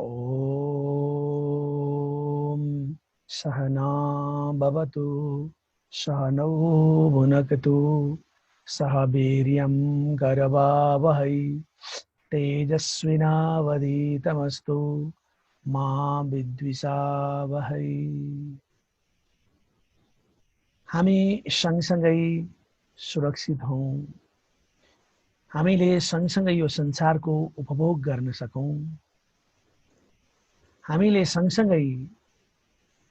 ॐ सहना भवतु सहनौ भुनक्तु सह वीर्यं करवावहै तेजस्विनावधीतमस्तु मा विद्विषावहै। हामी सँगसँगै सुरक्षित हौं। हामीले सँगसँगै यो संसारको उपभोग गर्न सकौं। हामीले सँगसँगै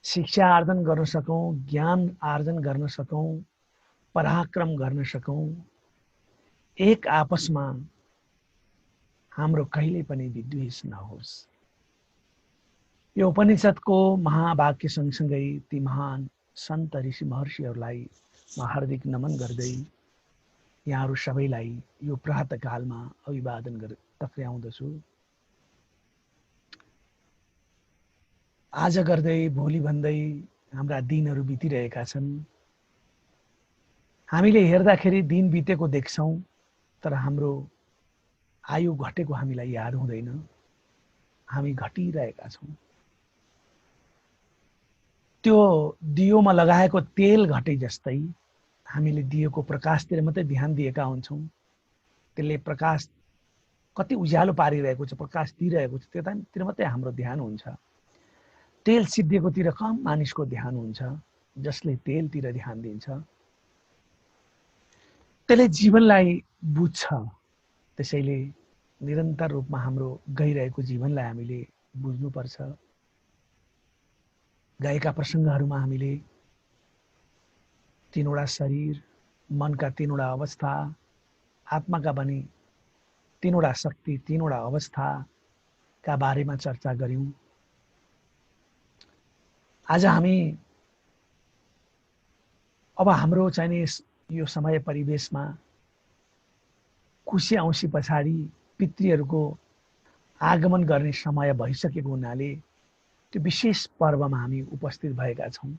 शिक्षा आर्जन गर्न सकौं, ज्ञान आर्जन गर्न सकौं, पराक्रम गर्न सकौं। एक आपसमा हाम्रो कहिले पनि विद्वेष नहोस्। यो उपनिषदको महावाक्य सँगसँगै ती महान सन्त ऋषि महर्षिहरूलाई म हार्दिक नमन गर्दै यहाँहरू सबैलाई यो प्रातःकालमा अभिवादन टक्र्याउँदछु। आज गर्दै भोलि भन्दै हाम्रा दिनहरू बितिरहेका छन्। हामीले हेर्दाखेरि दिन बितेको देख्छौं, तर हाम्रो आयु घटेको हामीलाई याद हुँदैन। हामी घटिरहेका छौं। त्यो दियोमा लगाएको तेल घटे जस्तै हामीले दियोको प्रकाशतिर मात्रै ध्यान दिएका हुन्छौं। त्यसले प्रकाश कति उज्यालो पारिरहेको छ, प्रकाश दिइरहेको छ, त्यतातिर मात्रै हाम्रो ध्यान हुन्छ। तेल सिद्धिएकोतिर कम मानिसको ध्यान हुन्छ। जसले तेलतिर ध्यान दिन्छ त्यसले जीवनलाई बुझ्छ। त्यसैले निरन्तर रूपमा हाम्रो गइरहेको जीवनलाई हामीले बुझ्नुपर्छ। गएका प्रसङ्गहरूमा हामीले तीनवटा शरीर, मनका तीनवटा अवस्था, आत्माका पनि तीनवटा शक्ति, तीनवटा अवस्थाका बारेमा चर्चा गर्यौं। आज हामी अब हाम्रो चाहिने यो समय परिवेशमा कुशी औँसी पछाडि पितृहरूको आगमन गर्ने समय भइसकेको हुनाले त्यो विशेष पर्वमा हामी उपस्थित भएका छौं।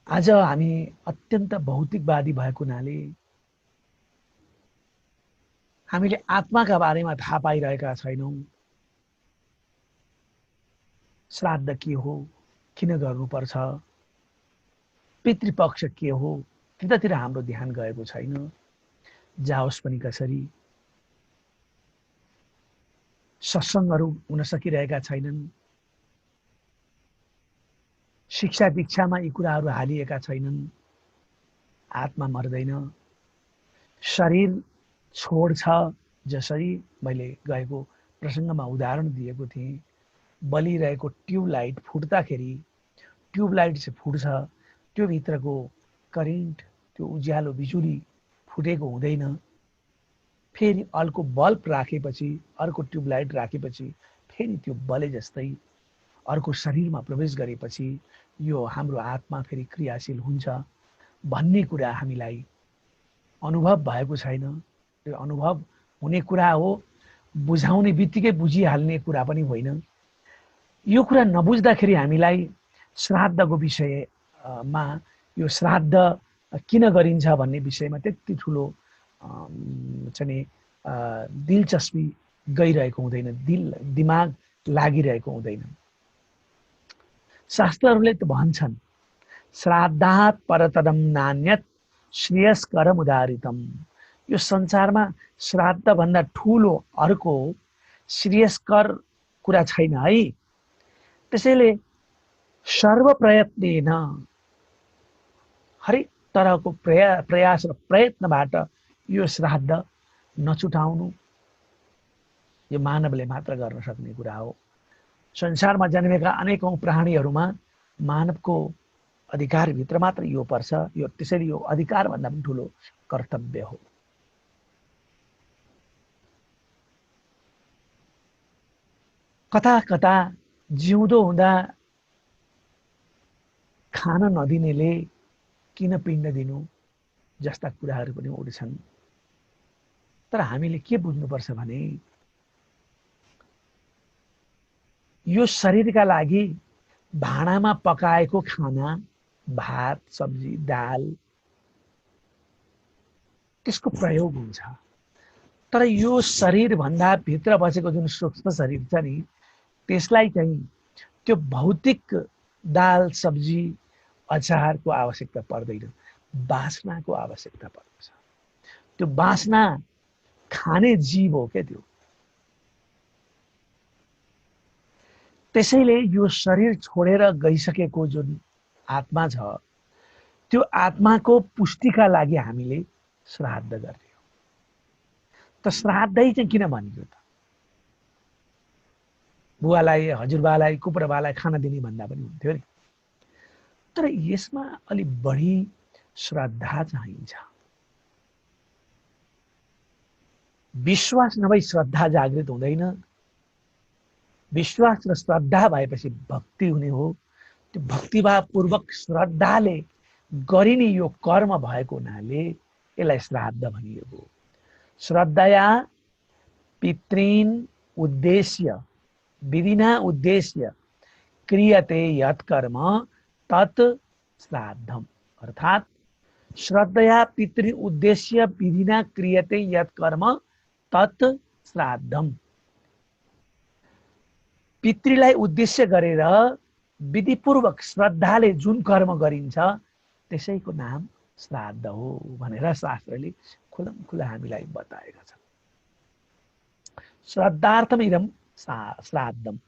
आज हामी अत्यन्त भौतिकवादी भएको हुनाले हामीले आत्माका बारेमा थाहा पाइरहेका छैनौं। श्राद्ध के हो, किन गर्नुपर्छ, पितृपक्ष के हो, त्यतातिर हाम्रो ध्यान गएको छैन। जाओस् पनि कसरी, सत्सङ्गहरू हुन सकिरहेका छैनन्। शिक्षा दीक्षामा यी कुराहरू हालिएका छैनन्। आत्मा मर्दैन, शरीर छोड्छ। जसरी मैले गएको प्रसङ्गमा उदाहरण दिएको थिएँ, बलिरहेको ट्युबलाइट फुट्दाखेरि ट्युबलाइट चाहिँ फुट्छ, त्यो भित्रको करेन्ट, त्यो उज्यालो बिजुली फुटेको हुँदैन। फेरि अर्को बल्ब राखेपछि, अर्को ट्युबलाइट राखेपछि फेरि त्यो बले जस्तै अर्को शरीरमा प्रवेश गरेपछि यो हाम्रो आत्मा फेरि क्रियाशील हुन्छ भन्ने कुरा हामीलाई अनुभव भएको छैन। त्यो अनुभव हुने कुरा हो, बुझाउने बित्तिकै बुझिहाल्ने कुरा पनि होइन। यो कुरा नबुझ्दाखेरि हामीलाई श्राद्धको विषयमा, यो श्राद्ध किन गरिन्छ भन्ने विषयमा त्यति ठुलो चाहिँ दिलचस्पी गइरहेको हुँदैन, दिमाग लागिरहेको हुँदैन। शास्त्रहरूले त भन्छन्, श्राद्धात् परतरं नान्यत् श्रेयस्करम् उदारितम्। यो संसारमा श्राद्ध भन्दा ठुलो अर्को श्रेयस्कर कुरा छैन है। त्यसैले सर्व प्रयत्नेन, हरेक तरहको प्रयास र प्रयत्नबाट यो श्राद्ध नछुटाउनु यो मानवले मात्र गर्न सक्ने कुरा हो। संसारमा जन्मेका अनेकौं प्राणीहरूमा मानवको अधिकारभित्र मात्र यो पर्छ। यो त्यसैले यो अधिकार भन्दा पनि ठुलो कर्तव्य हो। कता कता जिउँदो हुँदा खान नदिनेले किन पिण्ड दिनु जस्ता कुराहरू पनि उठ्छन्। तर हामीले के बुझ्नुपर्छ भने यो शरीरका लागि भाँडामा पकाएको खाना, भात, सब्जी, दाल, त्यसको प्रयोग हुन्छ। तर यो शरीरभन्दा भित्र बसेको जुन सूक्ष्म शरीर छ नि, त्यसलाई चाहिँ त्यो भौतिक दाल सब्जी अचारको आवश्यकता पर्दैन, बासनाको आवश्यकता पर्दछ। त्यो बासना खाने जीव हो क्या त्यो। त्यसैले यो शरीर छोडेर गइसकेको जुन आत्मा छ, त्यो आत्माको पुष्टिका लागि हामीले श्राद्ध गर्ने हो। त श्राद्धै चाहिँ किन भनियो त? बुवालाई, हजुरबालाई, कुप्रबालाई खाना दिने भन्दा पनि हुन्थ्यो नि। तर यसमा अलि बढी श्रद्धा चाहिन्छ। विश्वास नभई श्रद्धा जागृत हुँदैन। विश्वास र श्रद्धा भएपछि भक्ति हुने हो। त्यो भक्तिभावपूर्वक श्रद्धाले गरिने यो कर्म भएको हुनाले यसलाई श्राद्ध भनिएको। श्रद्धया पितॄन् उद्देश्य विधिना उद्देश्य क्रियते यत् कर्म तत् श्राद्धम। अर्थात श्रद्धया पितृ उद्देश्य विधिना क्रियते यत् कर्म तत् श्राद्धम। पितृलाई उद्देश्य गरेर विधिपूर्वक श्रद्धाले जुन कर्म गरिन्छ त्यसैको नाम श्राद्ध हो भनेर शास्त्रले खुलमखुला हामीलाई बताएका छन्। श्रद्धार्थम इदम श्राद्धम।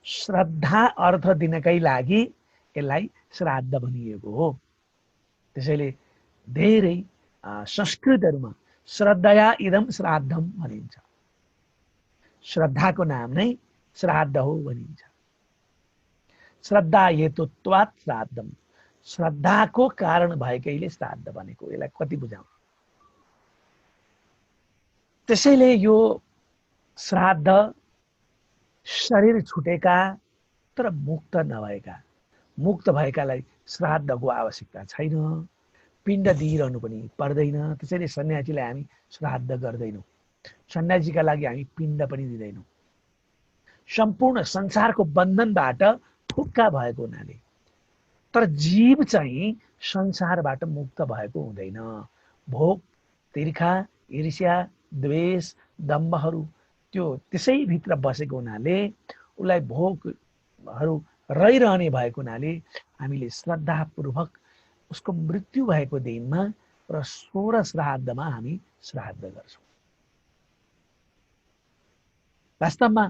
श्रद्धा अर्थ दिनकै लागि यसलाई श्राद्ध भनिएको हो। त्यसैले धेरै संस्कृतहरूमा श्रद्धया इदम श्राद्धम भनिन्छ। श्रद्धाको नाम नै श्राद्ध हो भनिन्छ। श्रद्धा हेतुत्वात् श्राद्धम। श्रद्धाको कारण भएकैले श्राद्ध भनेको। यसलाई कति बुझाउँ? त्यसैले यो श्राद्ध शरीर छुटेका तर मुक्त नभएका, मुक्त भएकालाई श्राद्धको आवश्यकता छैन। पिण्ड दिइरहनु पनि पर्दैन। त्यसैले सन्यासीलाई हामी श्राद्ध गर्दैनौँ। सन्यासीका लागि हामी पिण्ड पनि दिँदैनौँ। सम्पूर्ण संसारको बन्धनबाट फुक्का भएको हुनाले। तर जीव चाहिँ संसारबाट मुक्त भएको हुँदैन। भोग, तिर्खा, ईर्ष्या, द्वेष, दम्भहरू त्यो त्यसैभित्र बसेको हुनाले उसलाई भोगहरू रहिरहने भएको हुनाले हामीले श्रद्धापूर्वक उसको मृत्यु भएको दिनमा र 16 श्राद्धमा हामी श्राद्ध गर्छौँ। वास्तवमा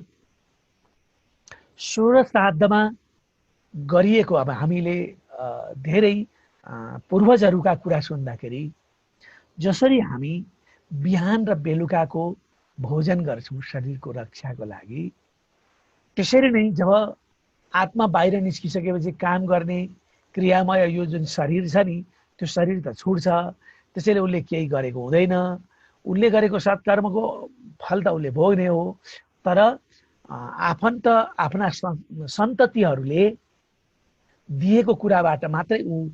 16 श्राद्धमा गरिएको, अब हामीले धेरै पूर्वजहरूका कुरा सुन्दाखेरि जसरी हामी बिहान र बेलुकाको भोजन गर्छौँ शरीरको रक्षाको लागि, त्यसरी नै जब आत्मा बाहिर निस्किसकेपछि काम गर्ने क्रियामय यो जुन शरीर छ नि, त्यो शरीर त छुट्छ। त्यसैले उसले केही गरेको हुँदैन। उसले गरेको सत्कर्मको फल त उसले भोग्ने हो। तर आफन्त आफ्ना सन्ततिहरूले दिएको कुराबाट मात्रै ऊ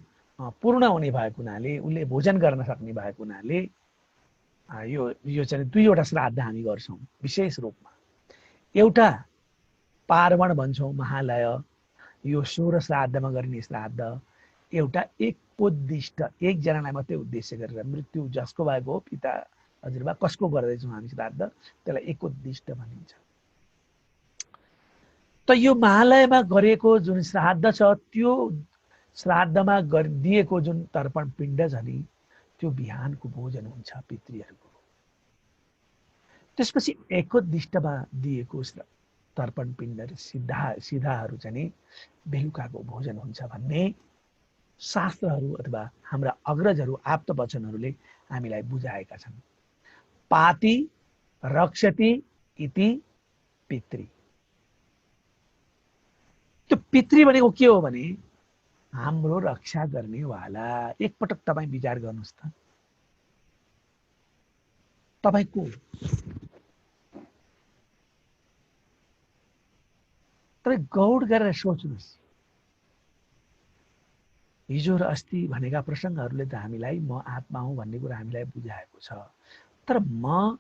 पूर्ण हुने भएको हुनाले, उसले भोजन गर्न सक्ने भएको हुनाले यो चाहिँ दुईवटा श्राद्ध हामी गर्छौँ विशेष रूपमा। एउटा पार्वण भन्छौँ, महालय, यो 16 श्राद्धमा गरिने श्राद्ध। एउटा एकोद्दिष्ट, एकजनालाई मात्रै उद्देश्य गरेर, मृत्यु जसको भएको हो, पिता हजुरबा कसको गर्दैछौँ हामी श्राद्ध, त्यसलाई एकोद्दिष्ट भनिन्छ। त यो महालयमा गरेको जुन श्राद्ध छ, त्यो श्राद्धमा दिएको जुन तर्पण पिण्ड छ नि, त्यो बिहानको भोजन हुन्छ पितृहरूको। त्यसपछि एकोद्दिष्टमा दिएको तर्पण पिण्ड सिधाहरू चाहिँ बेलुकाको भोजन हुन्छ भन्ने शास्त्रहरू अथवा हाम्रा अग्रजहरू आप्तवचनहरूले हामीलाई बुझाएका छन्। पाति रक्षति इति पितृ। त्यो पितृ भनेको के हो भने हाम्रो रक्षा गर्नेवाला। एकपटक तपाईँ विचार गर्नुहोस् त, तपाईँ को? तपाईँ गौड गरेर सोच्नुहोस्। हिजो र अस्ति भनेका प्रसङ्गहरूले त हामीलाई म आत्मा हुँ भन्ने कुरा हामीलाई बुझाएको छ। तर म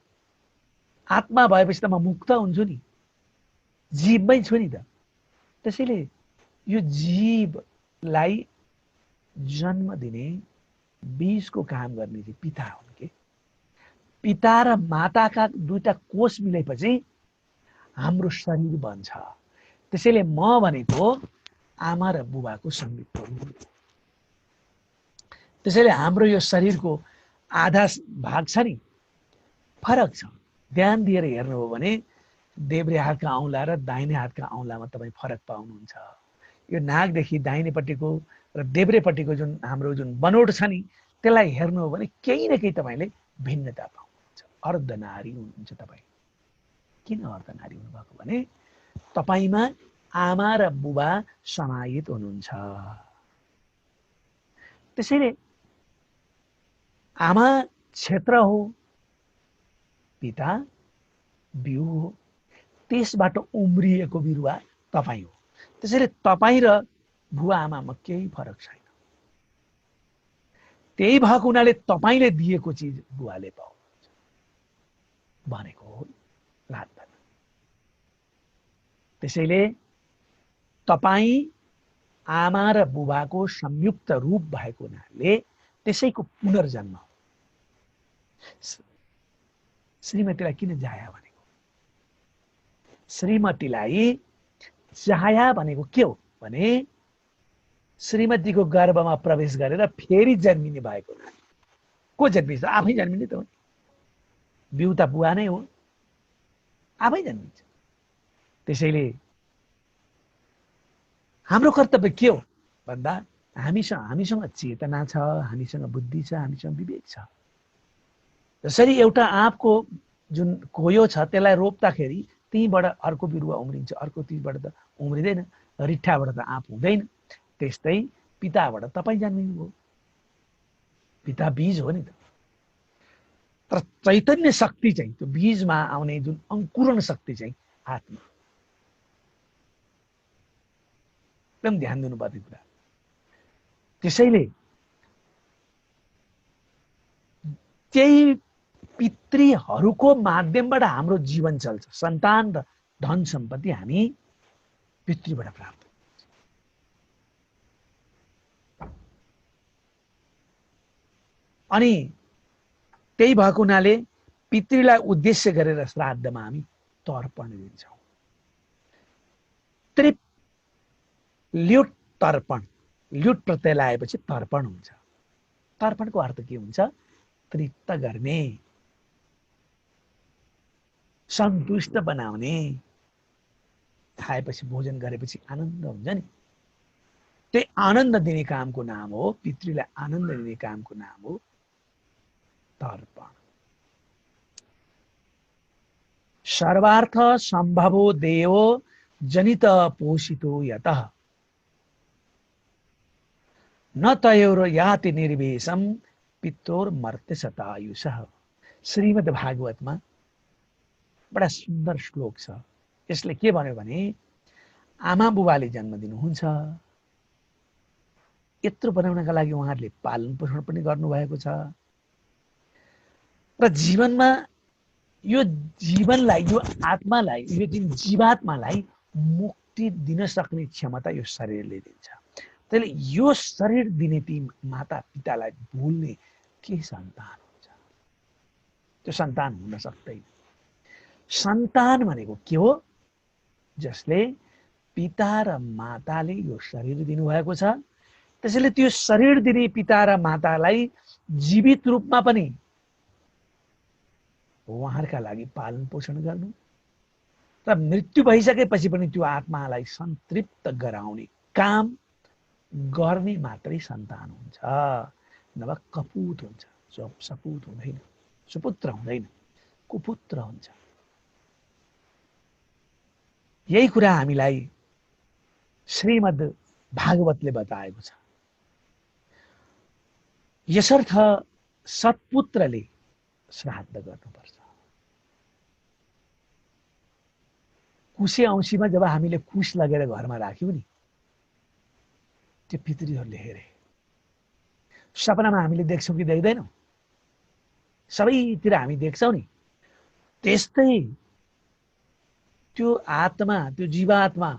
आत्मा भएपछि त म मुक्त हुन्छु नि, जीवमै छु नि त। त्यसैले यो जीवलाई जन्म दिने बीजको काम गर्ने चाहिँ पिता हुन् के। पिता र माताका दुईटा कोष मिलेपछि हाम्रो शरीर बन्छ। त्यसैले म भनेको आमा र बुबाको संयुक्त रूप। त्यसैले हाम्रो यो शरीरको आधा भाग छ नि, फरक छ। ध्यान दिएर हेर्नु हो भने देब्रे हातका औँला र दाहिने हातका औँलामा तपाईँ फरक पाउनुहुन्छ। यो नाकदेखि दाहिनेपट्टिको र देब्रेपट्टिको जुन हाम्रो जुन बनोट छ नि, त्यसलाई हेर्नु हो भने केही न केही तपाईँले भिन्नता पाउनुहुन्छ। अर्धनारी हुनुहुन्छ तपाईँ। किन अर्धनारी हुनुभएको भने तपाईँमा आमा र बुबा समाहित हुनुहुन्छ। त्यसैले आमा क्षेत्र हो, पिता बिउ हो, त्यसबाट उम्रिएको बिरुवा तपाईँ हो। त्यसैले तपाईँ र बुवा आमामा केही फरक छैन। त्यही भएको हुनाले तपाईँले दिएको चिज बुवाले पाउनुहुन्छ भनेको हो लाग्दैन। त्यसैले तपाईँ आमा र बुबाको संयुक्त रूप भएको हुनाले त्यसैको पुनर्जन्म। श्रीमतीलाई किन जाया भनेको? श्रीमतीलाई जाया भनेको के हो भने श्रीमतीको गर्भमा प्रवेश गरेर फेरि जन्मिने भएको हुनाले। को जन्मिन्छ? आफै जन्मिने त हो। बिउ त बुवा नै हो, आफै जन्मिन्छ। त्यसैले हाम्रो कर्तव्य के हो भन्दा हामीसँग चेतना छ, हामीसँग बुद्धि छ, हामीसँग विवेक छ। जसरी एउटा आँपको जुन कोयो छ त्यसलाई रोप्दाखेरि त्यहीँबाट अर्को बिरुवा उम्रिन्छ, अर्को तीबाट त उम्रिँदैन, रिट्ठाबाट त आँप हुँदैन। त्यस्तै पिताबाट तपाईँ जन्मिनुभयो, पिता बीज हो नि त। तर चैतन्य शक्ति चाहिँ त्यो बीजमा आउने जुन अंकुरण शक्ति चाहिँ आत्मा। एकदम ध्यान दिनुपर्ने कुरा। त्यसैले त्यही पितृहरूको माध्यमबाट हाम्रो जीवन चल्छ। सन्तान र धन सम्पत्ति हामी पितृबाट प्राप्त। अनि त्यही भएको हुनाले पितृलाई उद्देश्य गरेर श्राद्धमा हामी तर्पण दिन्छौँ। त्रिप ल्युट तर्पण, ल्युट प्रत्यय लगाएपछि तर्पण हुन्छ। तर्पणको अर्थ के हुन्छ? तृप्त गर्ने, सन्तुष्ट बनाउने। खाएपछि भोजन गरेपछि आनन्द हुन्छ नि, त्यही आनन्द दिने कामको नाम हो, पितृलाई आनन्द दिने कामको नाम हो तर्पण। सर्वार्थ सम्भवो देवो जनित पोषितो यतः न तयोर याति निर्वेशम पित्तोर मर्त्य शतायुषः। श्रीमद् भागवतमा बडा सुन्दर श्लोक छ। यसले के भन्यो भने आमा बुबाले जन्म दिनुहुन्छ, यत्रो बनाउनका लागि उहाँहरूले पालन पोषण पनि गर्नुभएको छ र जीवनमा यो जीवनलाई, यो आत्मालाई, यो जुन जीवात्मालाई मुक्ति दिन सक्ने क्षमता यो शरीरले दिन्छ। त्यसले यो शरीर दिने ती माता पितालाई भुल्ने के सन्तान हुन्छ? त्यो सन्तान हुन सक्दैन। सन्तान भनेको के हो? जसले पिता र माताले यो शरीर दिनुभएको छ, त्यसैले त्यो शरीर दिने पिता र मातालाई जीवित रूपमा पनि उहाँहरूका लागि पालन पोषण गर्नु र मृत्यु भइसकेपछि पनि त्यो आत्मालाई सन्तृप्त गराउने काम गर्ने मात्रै सन्तान हुन्छ, नभए कपुत हुन्छ। सपुत हुँदैन, सुपुत्र हुँदैन, कुपुत्र हुन्छ। यही कुरा हामीलाई श्रीमद् भागवतले बताएको छ। यसर्थ सत्पुत्रले श्राद्ध गर्नुपर्छ। कुशे औँसीमा जब हामीले कुश लगेर घरमा राख्यौँ नि, त्यो पितृहरूले हेरे। सपनामा हामीले देख्छौँ कि देख्दैनौँ? सबैतिर हामी देख्छौँ नि। त्यस्तै त्यो आत्मा, त्यो जीवात्मा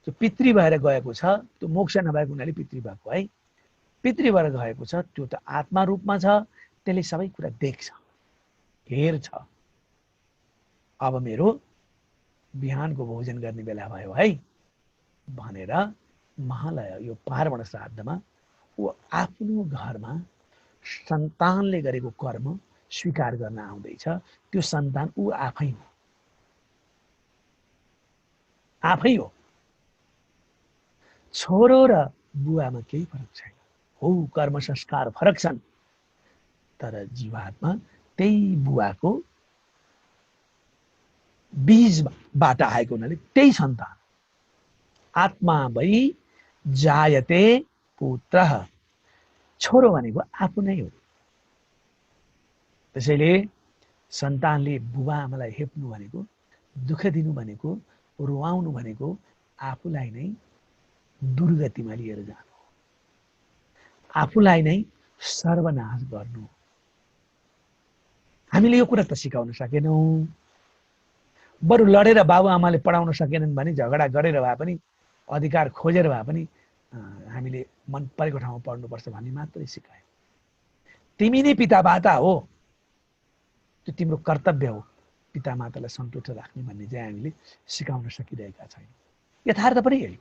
त्यो पितृ भएर गएको छ, त्यो मोक्ष नभएको हुनाले पितृ भएको है, पितृ भएर गएको छ, त्यो त आत्मा रूपमा छ, त्यसले सबै कुरा देख्छ। हेर छ, अब मेरो बिहानको भोजन गर्ने बेला भयो है भनेर महालय यो पार्वण श्राद्धमा ऊ आफ्नो घरमा सन्तानले गरेको कर्म स्वीकार गर्न आउँदैछ। त्यो सन्तान ऊ आफै हो, आफै हो। छोरो र बुवामा केही फरक छैन। हो, कर्म संस्कार फरक छन्, तर जीवात्मा त्यही बुवाको बीजबाट आएको हुनाले त्यही सन्तान। आत्मा भई जायते पुत्र, छोरो भनेको आफू नै हो। त्यसैले सन्तानले बुबा आमालाई हेप्नु भनेको, दुःख दिनु भनेको, रुवाउनु भनेको आफूलाई नै दुर्गतिमा लिएर जानु, आफूलाई नै सर्वनाश गर्नु। हामीले यो कुरा त सिकाउन सकेनौँ। बरु लडेर बाबुआमाले पढाउन सकेनन् भने झगडा गरेर भए पनि, अधिकार खोजेर भए पनि हामीले मन परेको ठाउँमा पढ्नुपर्छ भन्ने मात्रै सिकायौँ। तिमी नै पितामाता हो, त्यो तिम्रो कर्तव्य हो पितामातालाई सन्तुष्ट राख्ने भन्ने चाहिँ हामीले सिकाउन सकिरहेका छैनौँ। यथार्थ पनि यही।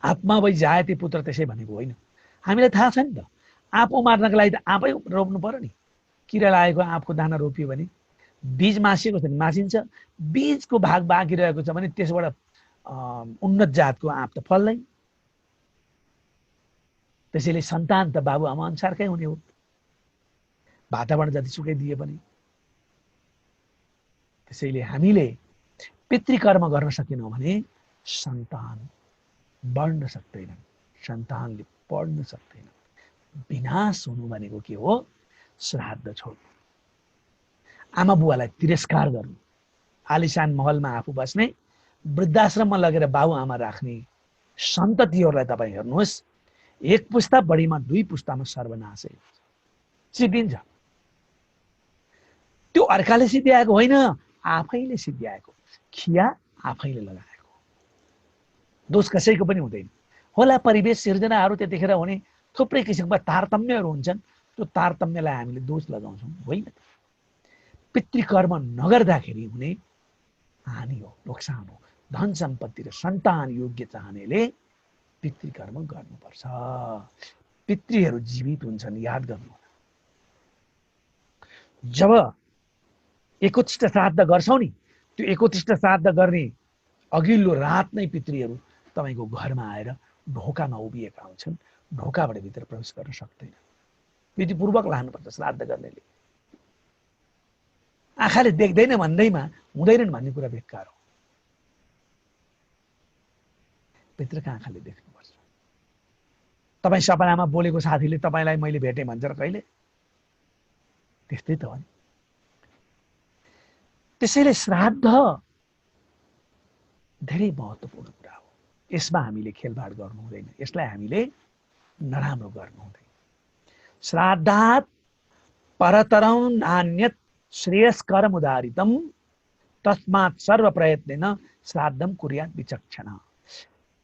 आत्मा भई जायते पुत्र त्यसै भनेको होइन। हामीलाई थाहा छ नि त, आँप उमार्नको लागि त आँपै रोप्नु पर्यो नि। किरा लागेको आँपको दाना रोपियो भने बीज मासिएको छ भने मासिन्छ, बीजको भाग बाँकी रहेको छ भने त्यसबाट उन्नत जातको आँप त फल्दैन। त्यसैले सन्तान त बाबुआमा अनुसारकै हुने हो, वातावरण जतिसुकै दिए पनि। त्यसैले हामीले पितृकर्म गर्न सकेनौँ भने सन्तान बढ्न सक्दैनन्, सन्तानले पढ्न सक्दैन। विनाश हुनु भनेको के हो? श्राद्ध छोड्नु, आमा बुवालाई तिरस्कार गर्नु, आलिशान महलमा आफू बस्ने, वृद्धाश्रममा लगेर बाबुआमा राख्ने सन्ततिहरूलाई तपाईँ हेर्नुहोस्, एक पुस्ता बढीमा 2 पुस्तामा सर्वनाशै सिद्धिन्छ। त्यो अर्काले सिद्ध्याएको होइन, आफैले सिद्ध्याएको, खिया आफैले लगाएको। दोष कसैको पनि हुँदैन। होला परिवेश सिर्जनाहरू त्यतिखेर हुने थुप्रै किसिमका तारतम्यहरू हुन्छन्, त्यो तारतम्यलाई हामीले दोष लगाउँछौँ, होइन। पितृकर्म नगर्दाखेरि हुने हानि हो, नोक्सान हो। धन सम्पत्ति र सन्तान योग्य चाहनेले पितृकर्म गर्नुपर्छ। पितृहरू जीवित हुन्छन्, याद गर्नु। जब एकोत्तिष्ठ श्राद्ध गर्छौ नि, त्यो एकोत्तिष्ठ श्राद्ध गर्ने अघिल्लो रात नै पितृहरू तपाईँको घरमा आएर ढोकामा उभिएका हुन्छन्, ढोकाबाट भित्र प्रवेश गर्न सक्दैन। विधिपूर्वक लानुपर्छ श्राद्ध गर्नेले। आँखाले देख्दैन भन्दैमा हुँदैनन् भन्ने कुरा बेकार हो। पितृका आँखाले देख्नुपर्छ। तपाईँ सपनामा बोलेको साथीले तपाईँलाई मैले भेटेँ भन्छ र कहिले? त्यस्तै त हो नि। त्यसैले श्राद्ध धेरै महत्त्वपूर्ण कुरा हो। यसमा हामीले खेलबाड गर्नु हुँदैन, यसलाई हामीले नराम्रो गर्नु हुँदैन। श्राद्धात् परतरं नान्यत् श्रेयस्करम् उदारितम् तस्मात् सर्व प्रयत्नेन श्राद्धं कुर्यात् विचक्षण।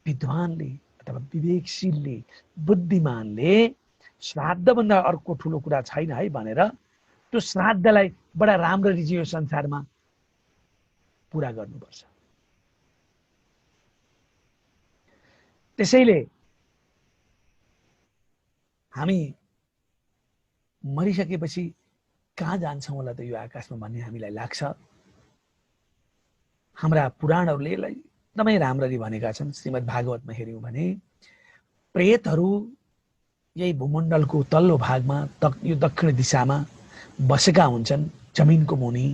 विद्वानले अथवा विवेकशीलले, बुद्धिमानले श्राद्धभन्दा अर्को ठुलो कुरा छैन है भनेर त्यो श्राद्धलाई बडा राम्ररी यो संसारमा पुरा गर्नुपर्छ। त्यसैले हामी मरिसकेपछि कहाँ जान्छौँ होला त यो आकाशमा भन्ने हामीलाई लाग्छ। हाम्रा पुराणहरूले यसलाई एकदमै राम्ररी भनेका छन्। श्रीमद् भागवतमा हेऱ्यौँ भने प्रेतहरू यही भूमण्डलको तल्लो भागमा यो दक्षिण दिशामा बसेका हुन्छन्, जमिनको मुनि।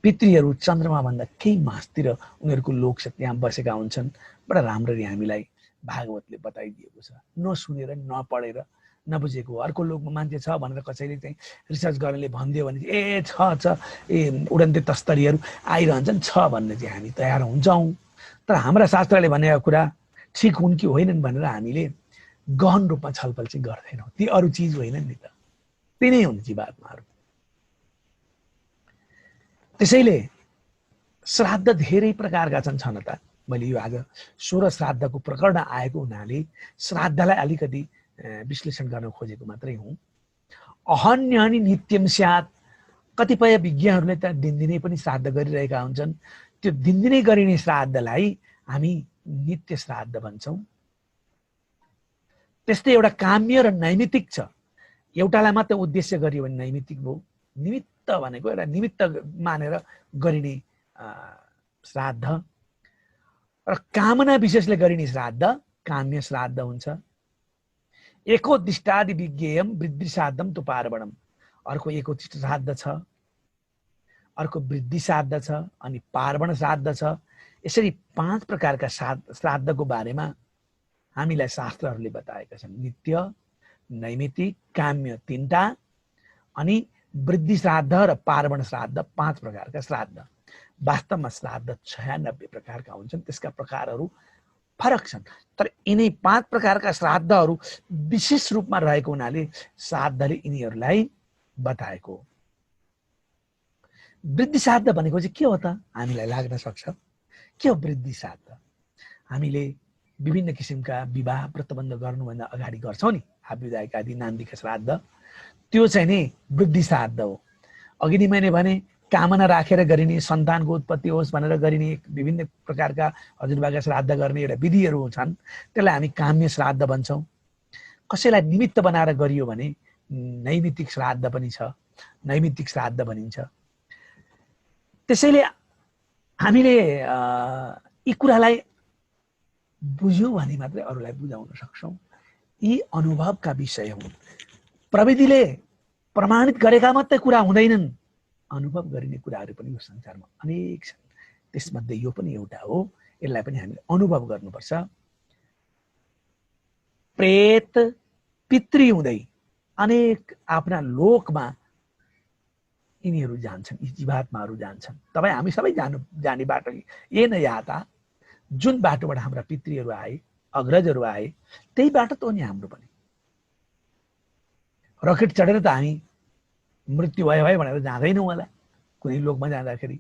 पितृहरू चन्द्रमाभन्दा केही मासतिर उनीहरूको लोक छ, त्यहाँ बसेका हुन्छन्। बडा राम्ररी हामीलाई भागवतले बताइदिएको छ। नसुनेर, नपढेर, नबुझेको। अर्को लोकमा मान्छे छ भनेर कसैले चाहिँ रिसर्च गर्नेले भनिदियो भने ए छ उडन्ते तस्तरीहरू आइरहन्छन् छ भन्ने चाहिँ हामी तयार हुन्छौँ। तर हाम्रा शास्त्रले भनेका कुरा ठिक हुन् कि होइनन् भनेर हामीले गहन रूपमा छलफल चाहिँ गर्दैनौँ। ती अरू चिज होइनन् नि त, तिनै हुन् जीवात्माहरू। त्यसैले श्राद्ध धेरै प्रकारका छन् त। मैले यो आज 16 श्राद्धको प्रकरण आएको हुनाले श्राद्धलाई अलिकति विश्लेषण गर्न खोजेको मात्रै हुँ। अहन्यानि नित्यम स्यात् कतिपय विज्ञहरूले त दिनदिनै पनि श्राद्ध गरिरहेका हुन्छन्। त्यो दिनदिनै गरिने श्राद्धलाई हामी नित्य श्राद्ध भन्छौँ। त्यस्तै एउटा काम्य र नैमित्तिक छ। एउटालाई मात्र उद्देश्य गरियो भने नैमित्तिक भयो। निमित्त भनेको एउटा निमित्त मानेर गरिने श्राद्ध र कामना विशेषले गरिने श्राद्ध काम्य श्राद्ध हुन्छ। एकोद्दिष्टादि विज्ञेयम वृद्धि श्राद्धम तु पार्वणम। अर्को एकोद्दिष्ट श्राद्ध छ, अर्को वृद्धि श्राद्ध छ, अनि पार्वण श्राद्ध छ। यसरी 5 प्रकारका श्राद्धको बारेमा हामीलाई शास्त्रहरूले बताएका छन्। नित्य, नैमित्तिक, काम्य 3टा, अनि वृद्धि श्राद्ध र पार्वण श्राद्ध 5 प्रकारका श्राद्ध। वास्तवमा श्राद्ध 96 प्रकारका हुन्छन्। त्यसका प्रकारहरू फरक छन्, तर यिनै 5 प्रकारका श्राद्धहरू विशेष रूपमा रहेको हुनाले श्राद्धले यिनीहरूलाई बताएको। वृद्धि श्राद्ध भनेको चाहिँ के हो त हामीलाई लाग्न सक्छ। के हो वृद्धि श्राद्ध? हामीले विभिन्न किसिमका विवाह व्रतबन्ध गर्नुभन्दा अगाडि गर्छौँ नि, आविदायक आदि नान्दिका श्राद्ध, त्यो चाहिँ नि वृद्धि श्राद्ध हो। अघि नै मैले भने कामना राखेर गरिने, सन्तानको उत्पत्ति होस् भनेर गरिने विभिन्न प्रकारका हजुरबाका श्राद्ध गर्ने एउटा विधिहरू छन्, त्यसलाई हामी काम्य श्राद्ध भन्छौँ। कसैलाई निमित्त बनाएर गरियो भने नैमित्तिक श्राद्ध पनि छ, नैमित्तिक श्राद्ध भनिन्छ। त्यसैले हामीले यी कुरालाई बुझ्यौँ भने मात्रै अरूलाई बुझाउन सक्छौँ। यी अनुभवका विषय हुन्। प्रविधिले प्रमाणित गरेका मात्रै कुरा हुँदैनन्, अनुभव गरिने कुराहरू पनि यो संसारमा अनेक छन्। त्यसमध्ये यो पनि एउटा हो। यसलाई पनि हामीले अनुभव गर्नुपर्छ। प्रेत पितृ हुँदै अनेक आफ्ना लोकमा यिनीहरू जान्छन्, यी जीवात्माहरू जान्छन्। तपाईँ हामी सबै जाने बाटो यही नै याता। जुन बाटोबाट हाम्रा पितृहरू आए, अग्रजहरू आए, त्यही बाटो त हो नि हाम्रो पनि। रकेट चढेर त हामी मृत्यु भयो भनेर जाँदैनौँ होला। कुनै लोकमा जाँदाखेरि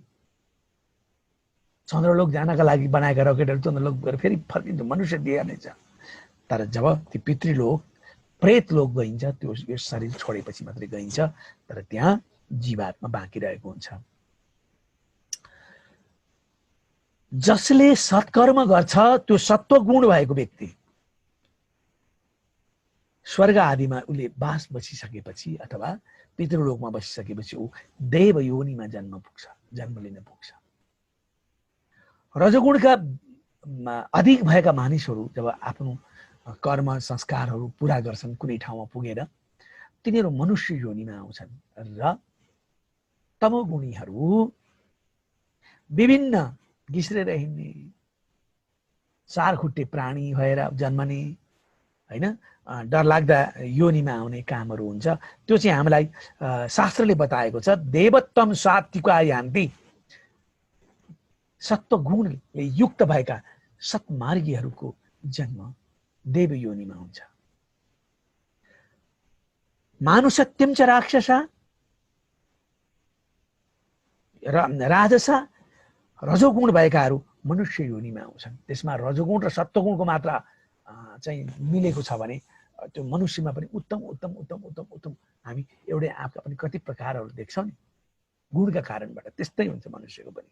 चन्द्रलोक जानका लागि बनाएका रकेटहरू चन्द्रलोक गएर फेरि फर्किन्छ, मनुष्य दिया नै छ। तर जब ती पितृलोक प्रेत लोक गइन्छ, त्यो यो शरीर छोडेपछि मात्रै गइन्छ। तर त्यहाँ जीवात्मा बाँकी रहेको हुन्छ। जसले सत्कर्म गर्छ त्यो सत्वगुण भएको व्यक्ति स्वर्ग आदिमा उसले बास बसिसकेपछि अथवा पितृलोकमा बसिसकेपछि ऊ देव योनिमा जन्म लिन पुग्छ। रजोगुणका अधिक भएका मानिसहरू जब आफ्नो कर्म संस्कारहरू पुरा गर्छन्, कुनै ठाउँमा पुगेर तिनीहरू मनुष्य योनिमा आउँछन्। र तमोगुणीहरू विभिन्न घिस्रेर हिँड्ने, 4 खुट्टे प्राणी भएर जन्मने, हैन, डरलाग्दा योनिमा आउने कामहरू हुन्छ। त्यो चाहिँ हामीलाई शास्त्रले बताएको छ। देवत्वम सात्विका यान्ति। सत्वगुणले युक्त भएका सत्मार्गीहरूको जन्म देव योनिमा हुन्छ। मानुषत्यम च राक्षसा राजसा। रजोगुण भएकाहरू मनुष्य योनिमा आउँछन्। त्यसमा रजोगुण र सत्वगुणको मात्रा चाहिँ मिलेको छ भने त्यो मनुष्यमा पनि उत्तम उत्तम उत्तम उत्तम उत्तम हामी एउटै आँपका पनि कति प्रकारहरू देख्छौँ नि, गुणका कारणबाट। त्यस्तै हुन्छ मनुष्यको पनि।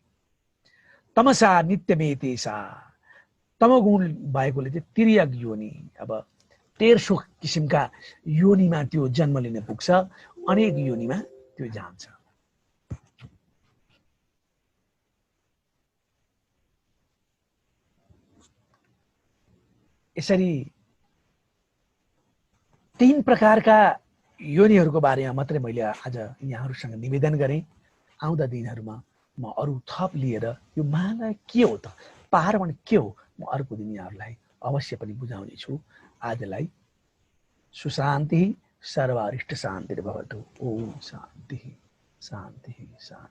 तमसा नित्यमेतेसा। तमोगुण भएकोले चाहिँ तिर्यक योनि, अब 1300 किसिमका योनिमा त्यो जन्म लिन पुग्छ, अनेक योनिमा त्यो जान्छ। यसरी 3 प्रकारका योनिहरूको बारेमा मात्रै मैले आज यहाँहरूसँग निवेदन गरेँ। आउँदा दिनहरूमा म अरू थप लिएर यो महालय के हो त, पार्वण के हो, म अर्को दिन यहाँहरूलाई अवश्य पनि बुझाउने छु। आजलाई सुशान्ति सर्वारिष्ट शान्तिर्भवतु। ओम शान्ति शान्ति शान्ति।